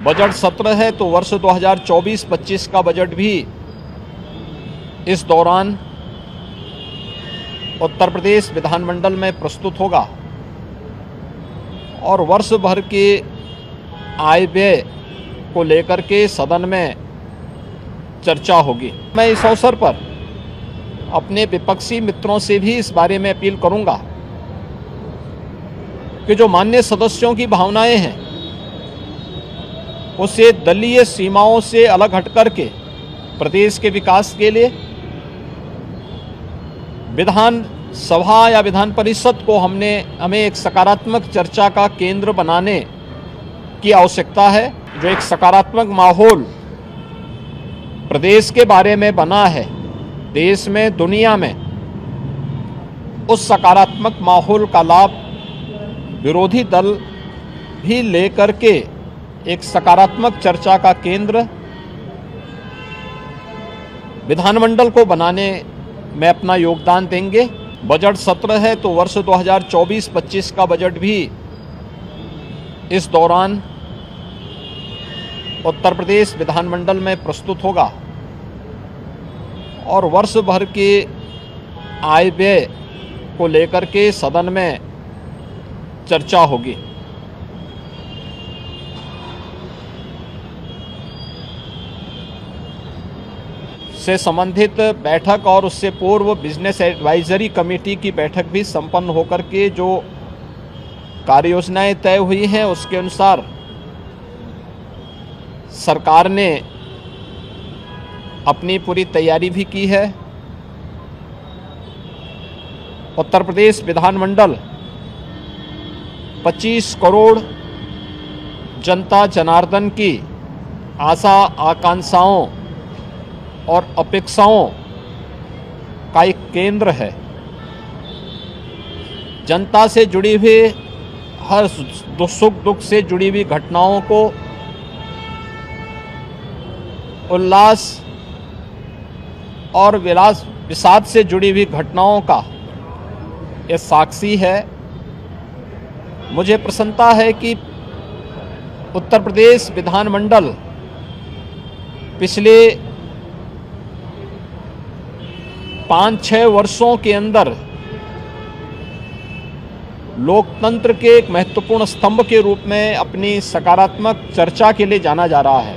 Budget सत्र है तो वर्ष 2024-25 का बजट भी इस दौरान उत्तर प्रदेश विधानमंडल में प्रस्तुत होगा और वर्ष भर के आय व्यय को लेकर के सदन में चर्चा होगी। मैं इस अवसर पर अपने विपक्षी मित्रों से भी इस बारे में अपील करूंगा कि जो माननीय सदस्यों की भावनाएं हैं उसे दलीय सीमाओं से अलग हट करके प्रदेश के विकास के लिए विधान सभा या विधान परिषद को हमें एक सकारात्मक चर्चा का केंद्र बनाने की आवश्यकता है। जो एक सकारात्मक माहौल प्रदेश के बारे में बना है, देश में दुनिया में, उस सकारात्मक माहौल का लाभ विरोधी दल भी लेकर के एक सकारात्मक चर्चा का केंद्र विधानमंडल को बनाने में अपना योगदान देंगे। बजट सत्र है तो वर्ष 2024-25 का बजट भी इस दौरान उत्तर प्रदेश विधानमंडल में प्रस्तुत होगा और वर्ष भर के आय व्यय को लेकर के सदन में चर्चा होगी। से संबंधित बैठक और उससे पूर्व बिजनेस एडवाइजरी कमेटी की बैठक भी संपन्न होकर के जो कार्य योजनाएं तय हुई हैं उसके अनुसार सरकार ने अपनी पूरी तैयारी भी की है। उत्तर प्रदेश विधानमंडल 25 करोड़ जनता जनार्दन की आशा आकांक्षाओं और अपेक्षाओं का एक केंद्र है। जनता से जुड़ी हुई हर सुख दुख से जुड़ी हुई घटनाओं को उल्लास और विषाद से जुड़ी हुई घटनाओं का ये साक्षी है। मुझे प्रसन्नता है कि उत्तर प्रदेश विधानमंडल पिछले 5-6 वर्षों के अंदर लोकतंत्र के एक महत्वपूर्ण स्तंभ के रूप में अपनी सकारात्मक चर्चा के लिए जाना जा रहा है।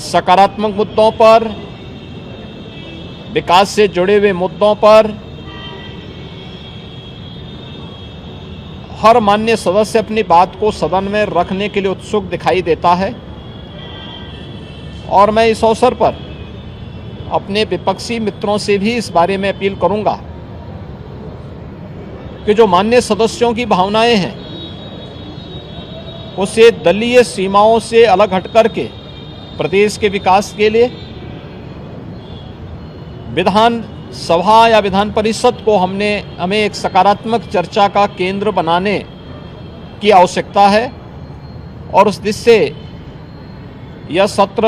सकारात्मक मुद्दों पर, विकास से जुड़े हुए मुद्दों पर हर माननीय सदस्य अपनी बात को सदन में रखने के लिए उत्सुक दिखाई देता है और मैं इस अवसर पर अपने विपक्षी मित्रों से भी इस बारे में अपील करूंगा कि जो माननीय सदस्यों की भावनाएं हैं उसे दलीय सीमाओं से अलग हट करके प्रदेश के विकास के लिए विधान सभा या विधान परिषद को हमें एक सकारात्मक चर्चा का केंद्र बनाने की आवश्यकता है और उस दिशा से यह सत्र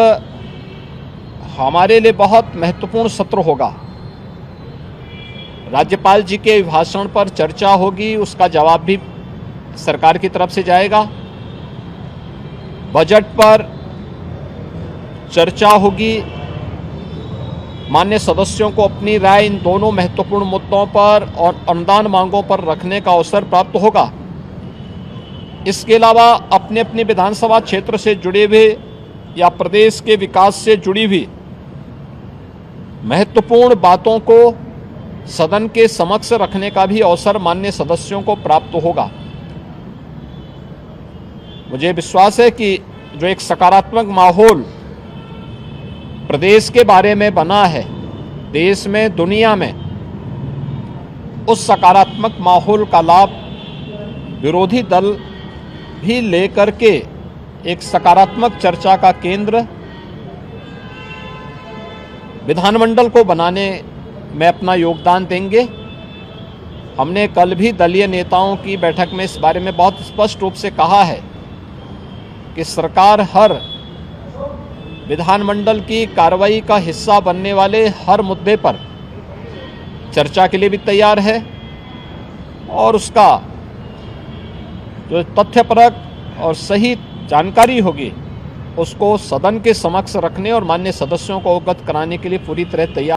हमारे लिए बहुत महत्वपूर्ण सत्र होगा। राज्यपाल जी के भाषण पर चर्चा होगी, उसका जवाब भी सरकार की तरफ से जाएगा। बजट पर चर्चा होगी, माननीय सदस्यों को अपनी राय इन दोनों महत्वपूर्ण मुद्दों पर और अनुदान मांगों पर रखने का अवसर प्राप्त होगा। इसके अलावा अपने अपने विधानसभा क्षेत्र से जुड़े हुए या प्रदेश के विकास से जुड़ी हुई महत्वपूर्ण बातों को सदन के समक्ष रखने का भी अवसर माननीय सदस्यों को प्राप्त होगा। मुझे विश्वास है कि जो एक सकारात्मक माहौल प्रदेश के बारे में बना है, देश में, दुनिया में, उस सकारात्मक माहौल का लाभ विरोधी दल भी लेकर के एक सकारात्मक चर्चा का केंद्र विधानमंडल को बनाने में अपना योगदान देंगे। हमने कल भी दलीय नेताओं की बैठक में इस बारे में बहुत स्पष्ट रूप से कहा है कि सरकार हर विधानमंडल की कार्रवाई का हिस्सा बनने वाले हर मुद्दे पर चर्चा के लिए भी तैयार है और उसका जो तथ्यपरक और सही जानकारी होगी उसको सदन के समक्ष रखने और माननीय सदस्यों को अवगत कराने के लिए पूरी तरह तैयार